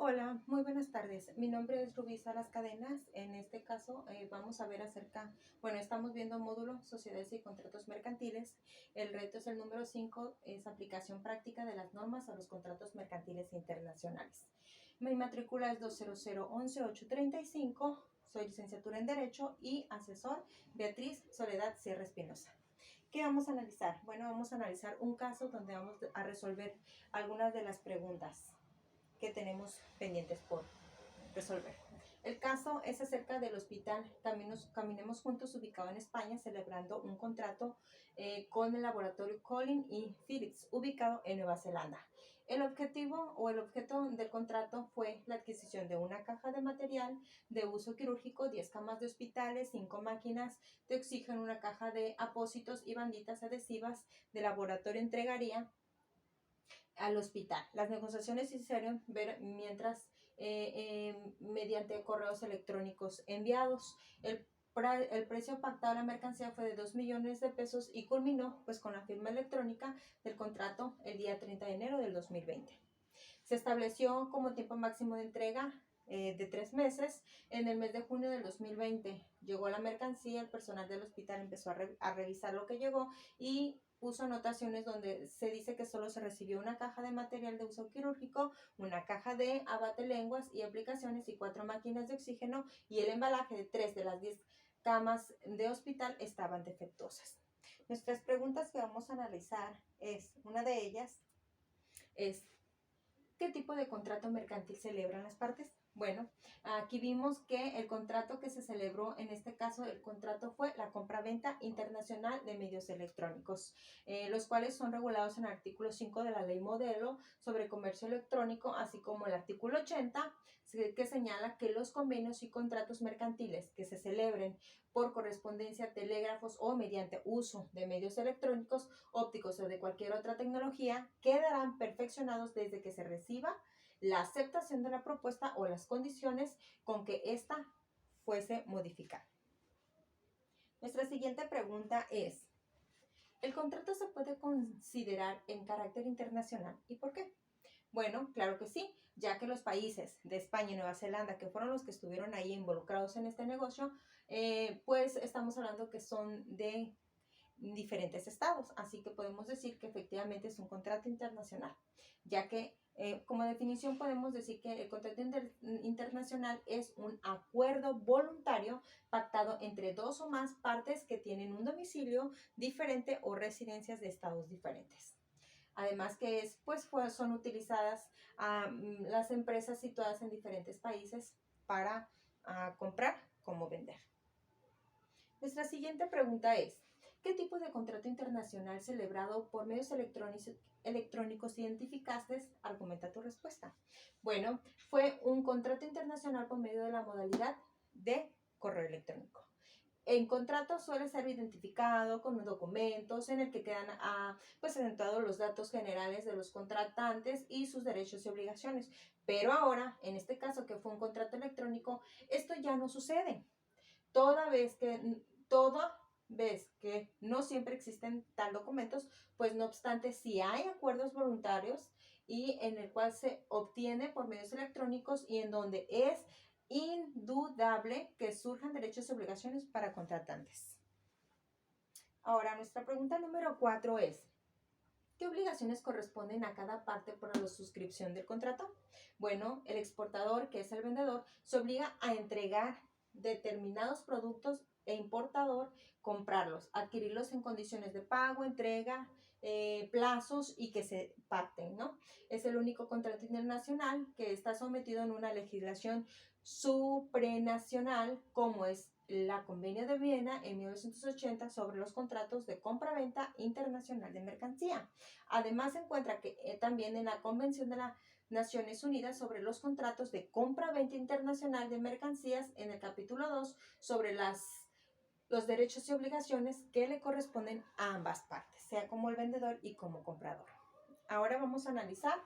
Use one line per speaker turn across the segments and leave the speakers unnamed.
Hola, muy buenas tardes. Mi nombre es Rubí Salas Cadenas. En este caso vamos a ver estamos viendo módulo Sociedades y Contratos Mercantiles. El reto es el número 5, es aplicación práctica de las normas a los contratos mercantiles internacionales. Mi matrícula es 20011-835. Soy licenciatura en Derecho y asesor Beatriz Soledad Sierra Espinosa. ¿Qué vamos a analizar? Bueno, vamos a analizar un caso donde vamos a resolver algunas de las preguntas que tenemos pendientes por resolver. El caso es acerca del hospital Caminemos Juntos, ubicado en España, celebrando un contrato con el laboratorio Collins y Phillips, ubicado en Nueva Zelanda. El objeto del contrato fue la adquisición de una caja de material de uso quirúrgico, 10 camas de hospitales, 5 máquinas de oxígeno, una caja de apósitos y banditas adhesivas. De laboratorio entregaría al hospital. Las negociaciones se hicieron mediante correos electrónicos enviados. El precio pactado de la mercancía fue de 2 millones de pesos y culminó pues con la firma electrónica del contrato el día 30 de enero del 2020. Se estableció como tiempo máximo de entrega de 3 meses. En el mes de junio del 2020 llegó la mercancía, el personal del hospital empezó a revisar lo que llegó y puso anotaciones donde se dice que solo se recibió una caja de material de uso quirúrgico, una caja de abate-lenguas y aplicaciones y 4 máquinas de oxígeno, y el embalaje de 3 de las 10 camas de hospital estaban defectuosas. Nuestras preguntas que vamos a analizar una de ellas es: ¿qué tipo de contrato mercantil celebran las partes? Bueno, aquí vimos que el contrato que se celebró, en este caso el contrato fue la compraventa internacional de medios electrónicos, los cuales son regulados en el artículo 5 de la Ley Modelo sobre Comercio Electrónico, así como el artículo 80, que señala que los convenios y contratos mercantiles que se celebren por correspondencia, telégrafos o mediante uso de medios electrónicos, ópticos o de cualquier otra tecnología quedarán perfeccionados desde que se reciba la aceptación de la propuesta o las condiciones con que ésta fuese modificada. Nuestra siguiente pregunta es: ¿el contrato se puede considerar en carácter internacional y por qué? Bueno, claro que sí, ya que los países de España y Nueva Zelanda, que fueron los que estuvieron ahí involucrados en este negocio, pues estamos hablando que son de diferentes estados, así que podemos decir que efectivamente es un contrato internacional, ya que como definición podemos decir que el contrato internacional es un acuerdo voluntario pactado entre dos o más partes que tienen un domicilio diferente o residencias de estados diferentes. Además que son utilizadas las empresas situadas en diferentes países para comprar como vender. Nuestra siguiente pregunta es: ¿qué tipo de contrato internacional celebrado por medios electrónicos identificaste? Argumenta tu respuesta. Bueno, fue un contrato internacional por medio de la modalidad de correo electrónico. El contrato suele ser identificado con documentos en el que quedan acentuados los datos generales de los contratantes y sus derechos y obligaciones. Pero ahora, en este caso que fue un contrato electrónico, esto ya no sucede. Toda vez que no siempre existen tal documentos, pues no obstante, si hay acuerdos voluntarios y en el cual se obtiene por medios electrónicos y en donde es indudable que surjan derechos y obligaciones para contratantes. Ahora, nuestra pregunta número 4 es: ¿qué obligaciones corresponden a cada parte por la suscripción del contrato? Bueno, el exportador, que es el vendedor, se obliga a entregar determinados productos e importador comprarlos, adquirirlos en condiciones de pago, entrega, plazos y que se pacten, ¿no? Es el único contrato internacional que está sometido a una legislación supranacional, como es la Convenio de Viena en 1980 sobre los contratos de compra-venta internacional de mercancía. Además se encuentra que también en la Convención de las Naciones Unidas sobre los contratos de compra-venta internacional de mercancías, en el capítulo 2 sobre los derechos y obligaciones que le corresponden a ambas partes, sea como el vendedor y como comprador. Ahora vamos a analizar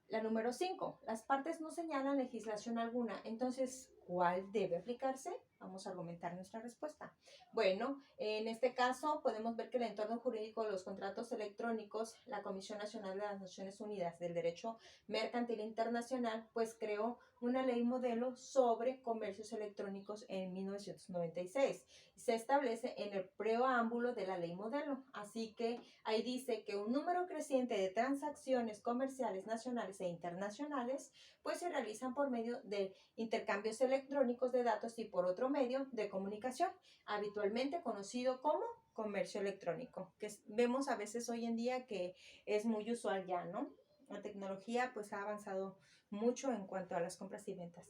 la número 5. Las partes no señalan legislación alguna, entonces, ¿cuál debe aplicarse? Vamos a argumentar nuestra respuesta. Bueno, en este caso podemos ver que el entorno jurídico de los contratos electrónicos, la Comisión Nacional de las Naciones Unidas del Derecho Mercantil Internacional, pues creó una ley modelo sobre comercios electrónicos en 1996. Se establece en el preámbulo de la ley modelo. Así que ahí dice que un número creciente de transacciones comerciales nacionales e internacionales pues se realizan por medio de intercambios electrónicos de datos y por otro medio de comunicación, habitualmente conocido como comercio electrónico, que vemos a veces hoy en día que es muy usual ya, ¿no? La tecnología pues ha avanzado mucho en cuanto a las compras y ventas.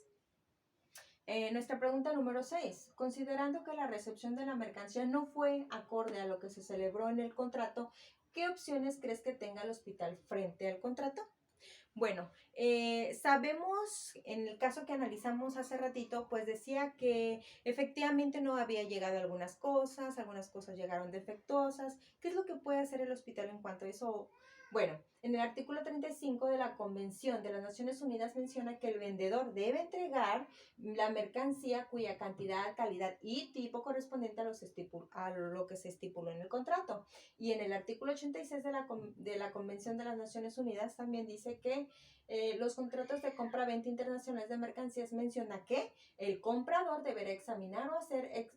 Nuestra pregunta número 6. Considerando que la recepción de la mercancía no fue acorde a lo que se celebró en el contrato, ¿qué opciones crees que tenga el hospital frente al contrato? Bueno, sabemos, en el caso que analizamos hace ratito, pues decía que efectivamente no había llegado algunas cosas llegaron defectuosas. ¿Qué es lo que puede hacer el hospital en cuanto a eso? Bueno, en el artículo 35 de la Convención de las Naciones Unidas menciona que el vendedor debe entregar la mercancía cuya cantidad, calidad y tipo correspondiente a lo que se estipuló en el contrato. Y en el artículo 86 de la Convención de las Naciones Unidas también dice que los contratos de compra-venta internacionales de mercancías menciona que el comprador deberá examinar o hacer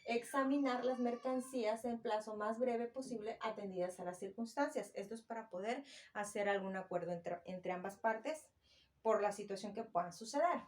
examinar las mercancías en plazo más breve posible atendidas a las circunstancias. Esto es para poder hacer algún acuerdo entre ambas partes por la situación que pueda suceder.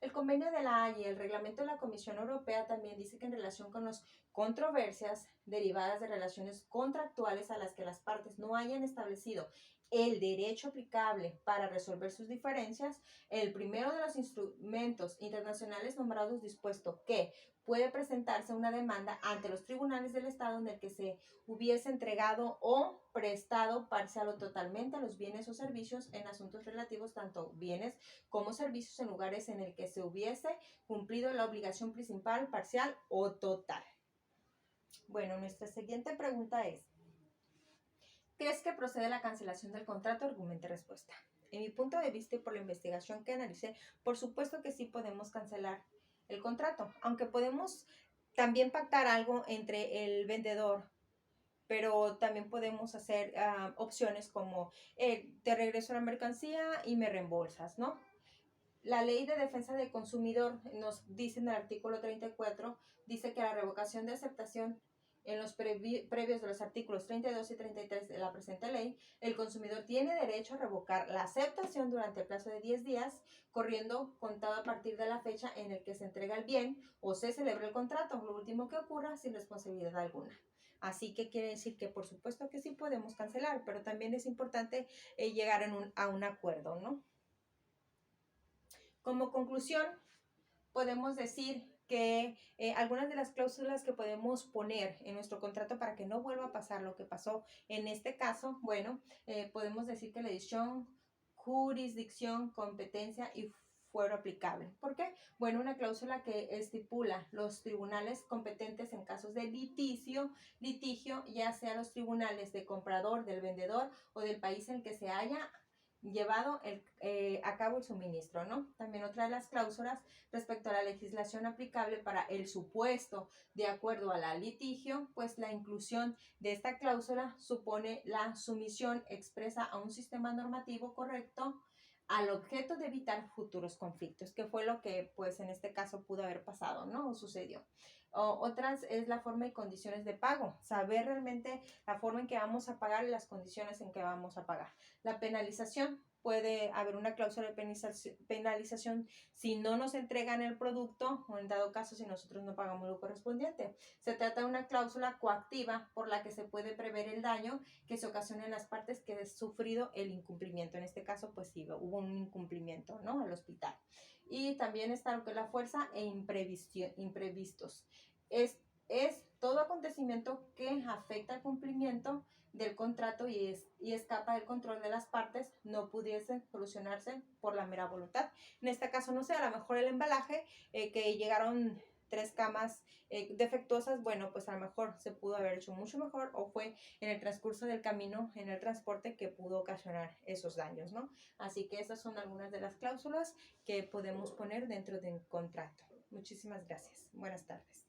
El convenio de la Haya y el reglamento de la Comisión Europea también dice que en relación con las controversias derivadas de relaciones contractuales a las que las partes no hayan establecido el derecho aplicable para resolver sus diferencias, el primero de los instrumentos internacionales nombrados dispuesto que puede presentarse una demanda ante los tribunales del Estado en el que se hubiese entregado o prestado parcial o totalmente a los bienes o servicios en asuntos relativos tanto bienes como servicios en lugares en el que se hubiese cumplido la obligación principal, parcial o total. Bueno, nuestra siguiente pregunta es, ¿crees que procede la cancelación del contrato? Argumente respuesta. En mi punto de vista y por la investigación que analicé, por supuesto que sí podemos cancelar el contrato, aunque podemos también pactar algo entre el vendedor, pero también podemos hacer opciones como te regreso la mercancía y me reembolsas, ¿no? La ley de defensa del consumidor nos dice en el artículo 34, dice que la revocación de aceptación en los previos de los artículos 32 y 33 de la presente ley, el consumidor tiene derecho a revocar la aceptación durante el plazo de 10 días, corriendo contado a partir de la fecha en el que se entrega el bien o se celebra el contrato, lo último que ocurra sin responsabilidad alguna. Así que quiere decir que por supuesto que sí podemos cancelar, pero también es importante llegar a un acuerdo, ¿no? Como conclusión, podemos decir que algunas de las cláusulas que podemos poner en nuestro contrato para que no vuelva a pasar lo que pasó en este caso, bueno, podemos decir que la edición, jurisdicción, competencia y fuero aplicable. ¿Por qué? Bueno, una cláusula que estipula los tribunales competentes en casos de litigio, ya sea los tribunales de comprador, del vendedor o del país en el que se haya llevado a cabo el suministro, ¿no? También otra de las cláusulas respecto a la legislación aplicable para el supuesto de acuerdo a la litigio, pues la inclusión de esta cláusula supone la sumisión expresa a un sistema normativo correcto al objeto de evitar futuros conflictos, que fue lo que pues en este caso pudo haber pasado, ¿no? O sucedió. Otras es la forma y condiciones de pago, saber realmente la forma en que vamos a pagar y las condiciones en que vamos a pagar. La penalización, puede haber una cláusula de penalización si no nos entregan el producto o en dado caso si nosotros no pagamos lo correspondiente. Se trata de una cláusula coactiva por la que se puede prever el daño que se ocasiona en las partes que han sufrido el incumplimiento. En este caso, pues sí, hubo un incumplimiento, ¿no? Al hospital. Y también está lo que es la fuerza e imprevistos. Es todo acontecimiento que afecta al cumplimiento del contrato y escapa del control de las partes, no pudiese solucionarse por la mera voluntad. En este caso, no sé, a lo mejor el embalaje, que llegaron 3 camas defectuosas, bueno, pues a lo mejor se pudo haber hecho mucho mejor o fue en el transcurso del camino, en el transporte, que pudo ocasionar esos daños, ¿no? Así que esas son algunas de las cláusulas que podemos poner dentro de un contrato. Muchísimas gracias. Buenas tardes.